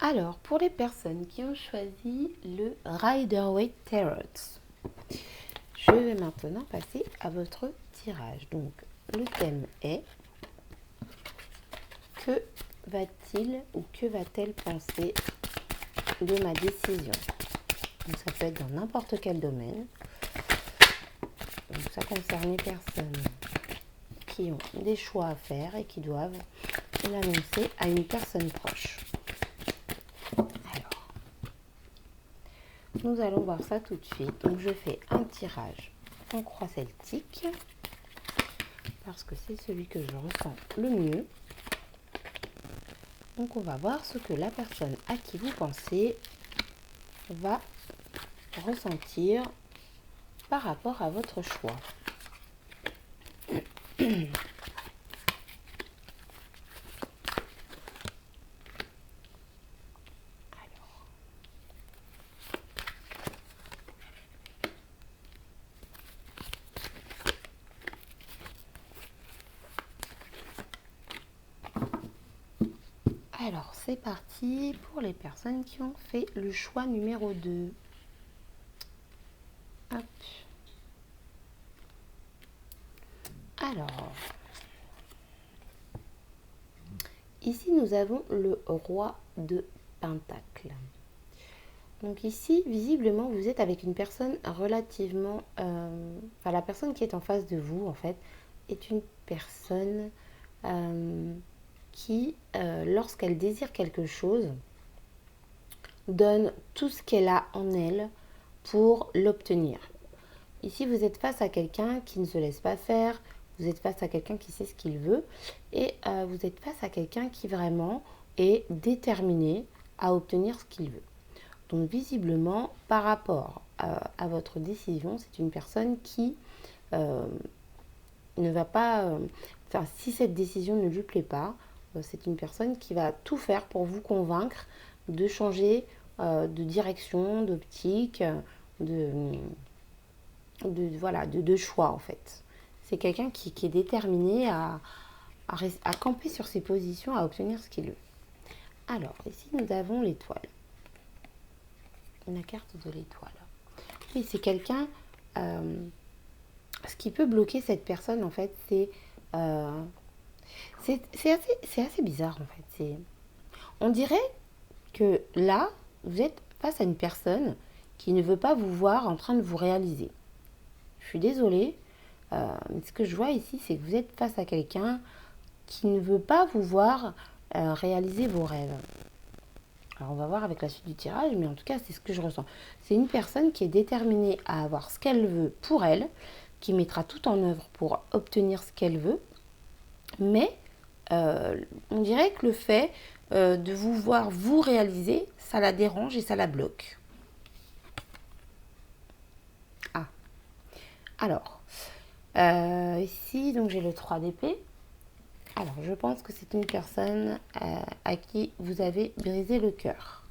Alors, pour les personnes qui ont choisi le Rider-Waite Tarot, je vais maintenant passer à votre tirage. Donc, le thème est que va-t-il ou que va-t-elle penser de ma décision? Donc, ça peut être dans n'importe quel domaine. Donc, ça concerne les personnes qui ont des choix à faire et qui doivent l'annoncer à une personne proche. Alors, nous allons voir ça tout de suite. Donc, je fais un tirage en croix celtique parce que c'est celui que je ressens le mieux. Donc, on va voir ce que la personne à qui vous pensez va ressentir par rapport à votre choix. Alors, c'est parti pour les personnes qui ont fait le choix numéro 2. Hop. Alors, ici nous avons le roi de Pentacle. Donc ici, visiblement, vous êtes avec une personne relativement... la personne qui est en face de vous, en fait, est une personne qui, lorsqu'elle désire quelque chose, donne tout ce qu'elle a en elle pour l'obtenir. Ici, vous êtes face à quelqu'un qui ne se laisse pas faire, vous êtes face à quelqu'un qui sait ce qu'il veut, et vous êtes face à quelqu'un qui vraiment est déterminé à obtenir ce qu'il veut. Donc visiblement, par rapport à votre décision, c'est une personne qui ne va pas... si cette décision ne lui plaît pas, c'est une personne qui va tout faire pour vous convaincre de changer de direction, d'optique, de choix en fait. C'est quelqu'un qui est déterminé à camper sur ses positions, à obtenir ce qu'il veut. Alors, ici nous avons l'étoile. La carte de l'étoile. Oui, c'est quelqu'un... ce qui peut bloquer cette personne, en fait, c'est assez bizarre, en fait. On dirait que là, vous êtes face à une personne qui ne veut pas vous voir en train de vous réaliser. Je suis désolée, mais ce que je vois ici, c'est que vous êtes face à quelqu'un qui ne veut pas vous voir réaliser vos rêves. Alors on va voir avec la suite du tirage, mais en tout cas c'est ce que je ressens. C'est une personne qui est déterminée à avoir ce qu'elle veut pour elle, qui mettra tout en œuvre pour obtenir ce qu'elle veut, mais on dirait que le fait de vous voir vous réaliser, ça la dérange et ça la bloque. Ah, alors, ici donc j'ai le 3 d'épée. Alors, je pense que c'est une personne à qui vous avez brisé le cœur.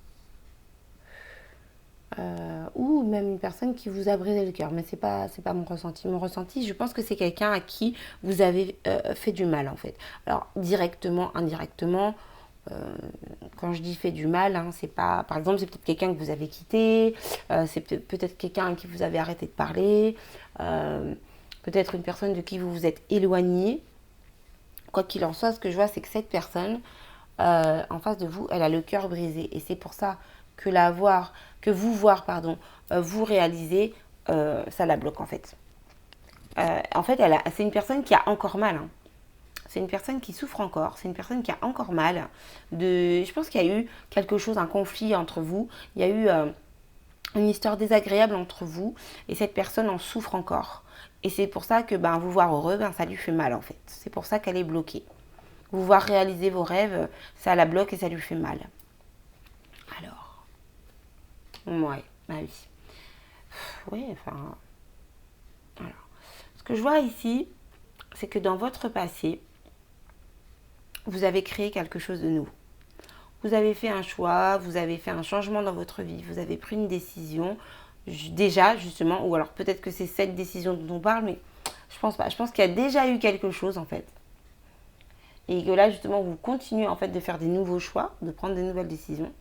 Ou même une personne qui vous a brisé le cœur. Mais c'est pas mon ressenti. Mon ressenti, je pense que c'est quelqu'un à qui vous avez fait du mal, en fait. Alors, directement, indirectement, quand je dis fait du mal, hein, c'est pas... Par exemple, c'est peut-être quelqu'un que vous avez quitté, c'est peut-être quelqu'un à qui vous avez arrêté de parler, peut-être une personne de qui vous vous êtes éloigné. Quoi qu'il en soit, ce que je vois, c'est que cette personne, en face de vous, elle a le cœur brisé. Et c'est pour ça que vous réaliser, ça la bloque en fait. En fait, c'est une personne qui a encore mal. Hein. C'est une personne qui souffre encore. C'est une personne qui a encore mal. Je pense qu'il y a eu quelque chose, un conflit entre vous. Il y a eu une histoire désagréable entre vous. Et cette personne en souffre encore. Et c'est pour ça que vous voir heureux, ça lui fait mal en fait. C'est pour ça qu'elle est bloquée. Vous voir réaliser vos rêves, ça la bloque et ça lui fait mal. Alors, ouais, bah oui. Oui, enfin... Alors, ce que je vois ici, c'est que dans votre passé, vous avez créé quelque chose de nouveau. Vous avez fait un choix, vous avez fait un changement dans votre vie, vous avez pris une décision, déjà justement, ou alors peut-être que c'est cette décision dont on parle, mais je pense pas. Je pense qu'il y a déjà eu quelque chose en fait. et que là justement vous continuez en fait de faire des nouveaux choix, de prendre des nouvelles décisions.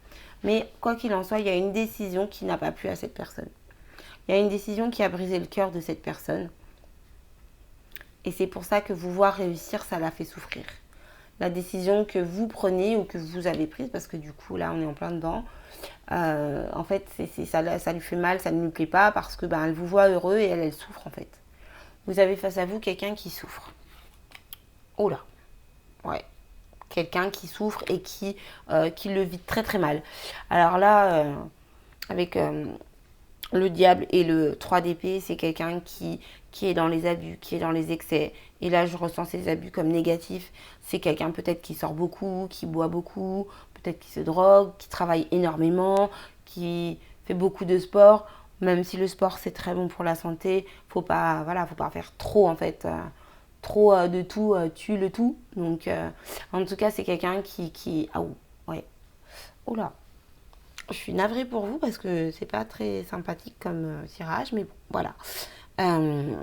Mais quoi qu'il en soit, il y a une décision qui n'a pas plu à cette personne. Il y a une décision qui a brisé le cœur de cette personne. Et c'est pour ça que vous voir réussir, ça la fait souffrir. La décision que vous prenez ou que vous avez prise, parce que du coup là on est en plein dedans, en fait ça lui fait mal, ça ne lui plaît pas parce que elle vous voit heureux et elle souffre en fait. Vous avez face à vous quelqu'un qui souffre. Oh là, ouais. Quelqu'un qui souffre et qui le vit très très mal. Alors là, avec le diable et le 3 d'épée, c'est quelqu'un qui est dans les abus, qui est dans les excès. Et là, je ressens ces abus comme négatifs. C'est quelqu'un peut-être qui sort beaucoup, qui boit beaucoup, peut-être qui se drogue, qui travaille énormément, qui fait beaucoup de sport. Même si le sport, c'est très bon pour la santé, faut pas faire trop en fait. Trop de tout tue le tout. Donc, en tout cas, c'est quelqu'un qui... Ah, ouais. Oh là. Je suis navrée pour vous parce que c'est pas très sympathique comme tirage, mais bon, voilà. Euh,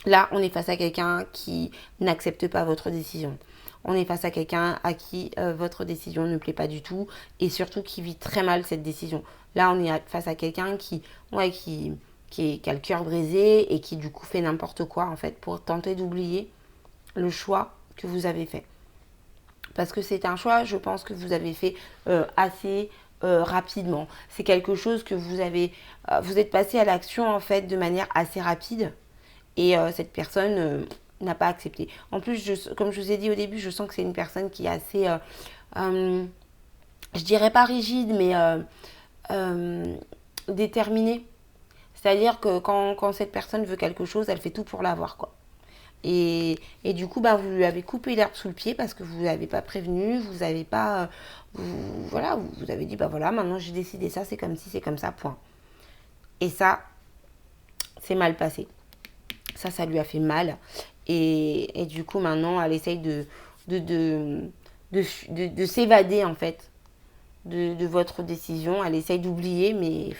Là, on est face à quelqu'un qui n'accepte pas votre décision. On est face à quelqu'un à qui votre décision ne plaît pas du tout et surtout qui vit très mal cette décision. Là, on est face à quelqu'un qui a le cœur brisé et qui du coup fait n'importe quoi en fait pour tenter d'oublier le choix que vous avez fait. Parce que c'est un choix, je pense que vous avez fait assez rapidement. C'est quelque chose que vous êtes passé à l'action en fait de manière assez rapide et cette personne n'a pas accepté. En plus, comme je vous ai dit au début, je sens que c'est une personne qui est assez, je dirais pas rigide, mais déterminée. C'est-à-dire que quand cette personne veut quelque chose, elle fait tout pour l'avoir, quoi. Et du coup, vous lui avez coupé l'herbe sous le pied parce que vous n'avez pas prévenu, vous n'avez pas... vous avez dit, voilà, maintenant j'ai décidé ça, c'est comme si, c'est comme ça, point. Et ça, c'est mal passé. Ça lui a fait mal. Et du coup, maintenant, elle essaye de s'évader, en fait, de votre décision. Elle essaye d'oublier, mais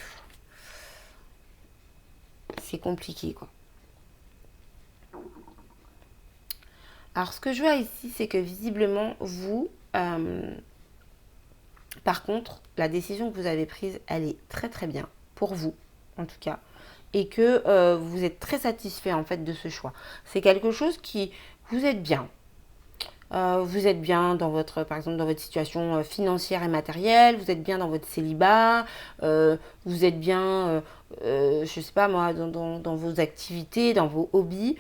c'est compliqué, quoi. Alors, ce que je vois ici, c'est que visiblement, vous, par contre, la décision que vous avez prise, elle est très très bien, pour vous, en tout cas, et que vous êtes très satisfait, en fait, de ce choix. C'est quelque chose qui, vous êtes bien. Vous êtes bien dans votre, par exemple, dans votre situation financière et matérielle, vous êtes bien dans votre célibat, vous êtes bien, je sais pas moi, dans vos activités, dans vos hobbies.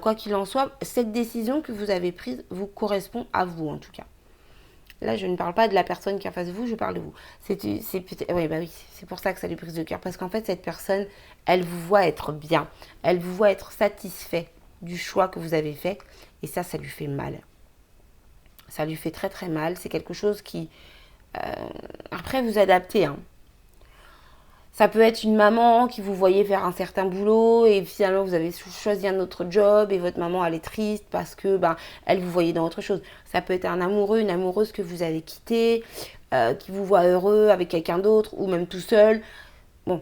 Quoi qu'il en soit, cette décision que vous avez prise vous correspond à vous en tout cas. Là, je ne parle pas de la personne qui est en face de vous, je parle de vous. Oui, c'est pour ça que ça lui brise le cœur. Parce qu'en fait, cette personne, elle vous voit être bien. Elle vous voit être satisfait du choix que vous avez fait. Et ça lui fait mal. Ça lui fait très très mal. C'est quelque chose qui... après, vous adaptez. Hein. Ça peut être une maman qui vous voyait faire un certain boulot et finalement vous avez choisi un autre job et votre maman elle est triste parce que elle vous voyait dans autre chose. Ça peut être un amoureux, une amoureuse que vous avez quitté, qui vous voit heureux avec quelqu'un d'autre ou même tout seul. Bon,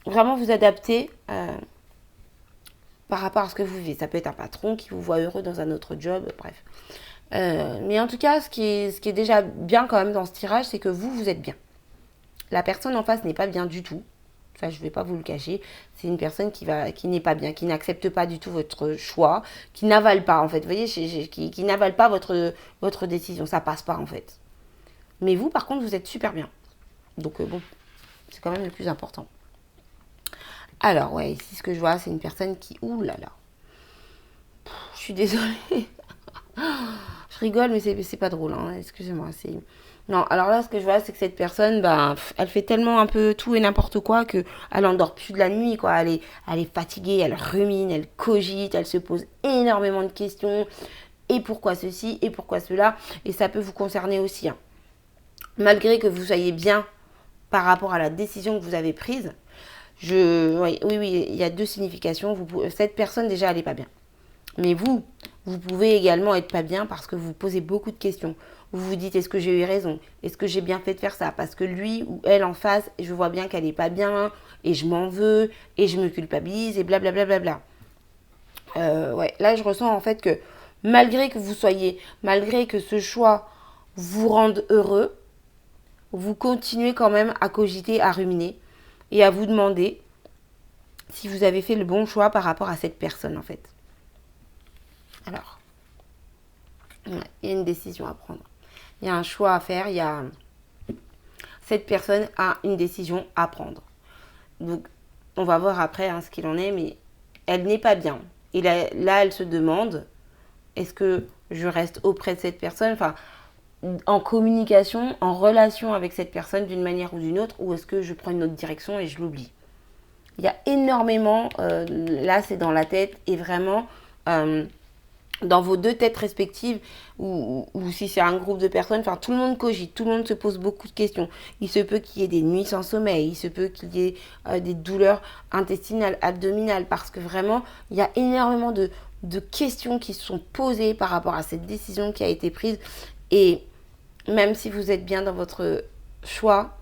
vraiment vous adaptez par rapport à ce que vous vivez. Ça peut être un patron qui vous voit heureux dans un autre job, bref. Mais en tout cas, ce qui est déjà bien quand même dans ce tirage, c'est que vous êtes bien. La personne en face n'est pas bien du tout. Ça, je ne vais pas vous le cacher. C'est une personne qui n'est pas bien, qui n'accepte pas du tout votre choix, qui n'avale pas, en fait. Vous voyez, qui n'avale pas votre décision. Ça passe pas, en fait. Mais vous, par contre, vous êtes super bien. Donc, bon, c'est quand même le plus important. Alors, ouais, ici, ce que je vois, c'est une personne qui... Ouh là là. Je suis désolée. Je rigole, mais c'est pas drôle, hein. Excusez-moi, c'est... Non, alors là, ce que je vois, c'est que cette personne, elle fait tellement un peu tout et n'importe quoi que elle endort plus de la nuit, quoi. Elle est fatiguée, elle rumine, elle cogite, elle se pose énormément de questions. Et pourquoi ceci, et pourquoi cela. Et ça peut vous concerner aussi. Hein. Malgré que vous soyez bien par rapport à la décision que vous avez prise, oui, il y a deux significations. Cette personne, déjà, elle n'est pas bien. Mais vous pouvez également être pas bien parce que vous posez beaucoup de questions. Vous vous dites, est-ce que j'ai eu raison? Est-ce que j'ai bien fait de faire ça? Parce que lui ou elle en face, je vois bien qu'elle n'est pas bien, et je m'en veux, et je me culpabilise, et blablabla. Ouais, là, je ressens en fait que malgré que ce choix vous rende heureux, vous continuez quand même à cogiter, à ruminer et à vous demander si vous avez fait le bon choix par rapport à cette personne en fait. Alors, il y a une décision à prendre. Il y a un choix à faire, cette personne a une décision à prendre. Donc, on va voir après ce qu'il en est, mais elle n'est pas bien. Et là, elle se demande, est-ce que je reste auprès de cette personne, enfin, en communication, en relation avec cette personne d'une manière ou d'une autre, ou est-ce que je prends une autre direction et je l'oublie? Il y a énormément, là c'est dans la tête, et vraiment dans vos deux têtes respectives, ou si c'est un groupe de personnes, enfin tout le monde cogite, tout le monde se pose beaucoup de questions. Il se peut qu'il y ait des nuits sans sommeil, il se peut qu'il y ait des douleurs intestinales, abdominales, parce que vraiment, il y a énormément de questions qui se sont posées par rapport à cette décision qui a été prise. Et même si vous êtes bien dans votre choix,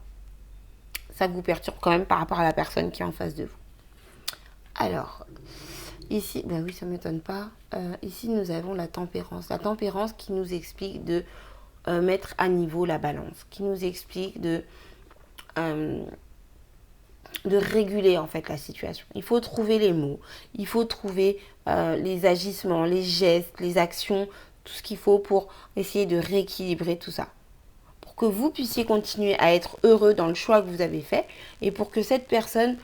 ça vous perturbe quand même par rapport à la personne qui est en face de vous. Alors, ici, ben oui, ça ne m'étonne pas. Ici, nous avons la tempérance. La tempérance qui nous explique de mettre à niveau la balance, qui nous explique de réguler en fait la situation. Il faut trouver les mots, il faut trouver les agissements, les gestes, les actions, tout ce qu'il faut pour essayer de rééquilibrer tout ça. Pour que vous puissiez continuer à être heureux dans le choix que vous avez fait et pour que cette personne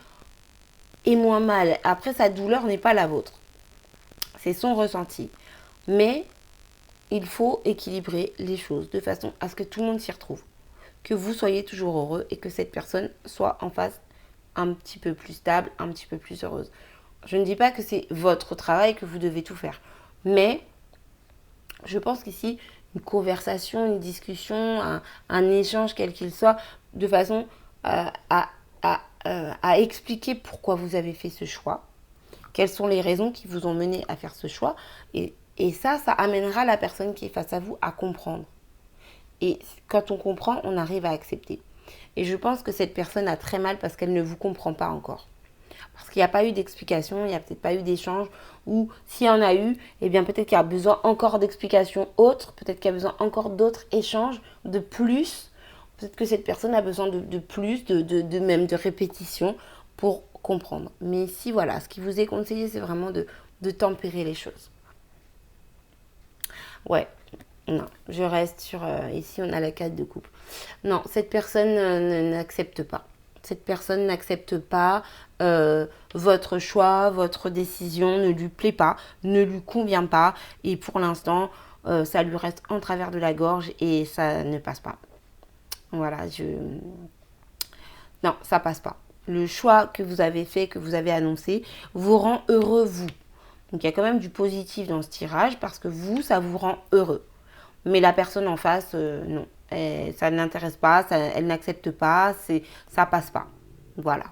ait moins mal. Après, sa douleur n'est pas la vôtre. C'est son ressenti. Mais il faut équilibrer les choses de façon à ce que tout le monde s'y retrouve. Que vous soyez toujours heureux et que cette personne soit en face un petit peu plus stable, un petit peu plus heureuse. Je ne dis pas que c'est votre travail, que vous devez tout faire. Mais je pense qu'ici, une conversation, une discussion, un échange quel qu'il soit, de façon à expliquer pourquoi vous avez fait ce choix, quelles sont les raisons qui vous ont mené à faire ce choix. Et ça amènera la personne qui est face à vous à comprendre. Et quand on comprend, on arrive à accepter. Et je pense que cette personne a très mal parce qu'elle ne vous comprend pas encore. Parce qu'il n'y a pas eu d'explication, il n'y a peut-être pas eu d'échange, ou s'il y en a eu, eh bien peut-être qu'il y a besoin encore d'explications autres, peut-être qu'il y a besoin encore d'autres échanges, de plus. Peut-être que cette personne a besoin de plus, même de répétition pour comprendre. Mais ici, voilà, ce qui vous est conseillé, c'est vraiment de tempérer les choses. Ouais, non, je reste sur... ici, on a la carte de coupe. Non, cette personne n'accepte pas. Cette personne n'accepte pas votre choix, votre décision, ne lui plaît pas, ne lui convient pas. Et pour l'instant, ça lui reste en travers de la gorge et ça ne passe pas. Voilà, non, ça passe pas. Le choix que vous avez fait, que vous avez annoncé, vous rend heureux, vous. Donc il y a quand même du positif dans ce tirage parce que vous, ça vous rend heureux. Mais la personne en face, non. Ça ne l'intéresse pas, elle n'accepte pas, ça passe pas. Voilà.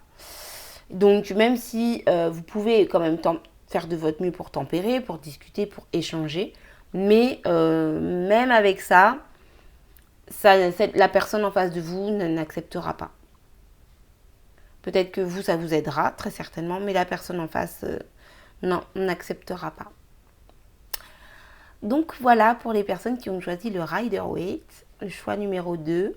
Donc même si vous pouvez quand même faire de votre mieux pour tempérer, pour discuter, pour échanger, mais même avec ça, la personne en face de vous n'acceptera pas. Peut-être que vous, ça vous aidera, très certainement, mais la personne en face, non, n'acceptera pas. Donc voilà pour les personnes qui ont choisi le Rider-Waite, le choix numéro 2.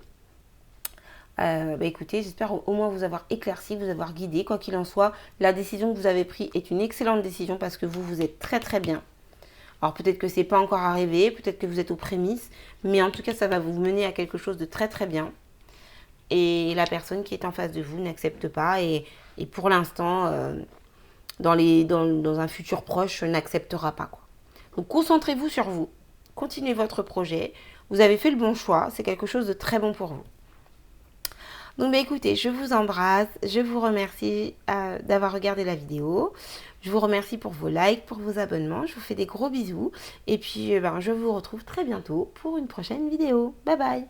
Écoutez, j'espère au moins vous avoir éclairci, vous avoir guidé. Quoi qu'il en soit, la décision que vous avez prise est une excellente décision parce que vous êtes très très bien. Alors peut-être que ce n'est pas encore arrivé, peut-être que vous êtes aux prémices, mais en tout cas ça va vous mener à quelque chose de très très bien. Et la personne qui est en face de vous n'accepte pas et pour l'instant, dans un futur proche, n'acceptera pas, quoi. Donc concentrez-vous sur vous, continuez votre projet, vous avez fait le bon choix, c'est quelque chose de très bon pour vous. Donc écoutez, je vous embrasse, je vous remercie d'avoir regardé la vidéo, je vous remercie pour vos likes, pour vos abonnements, je vous fais des gros bisous et puis je vous retrouve très bientôt pour une prochaine vidéo. Bye bye.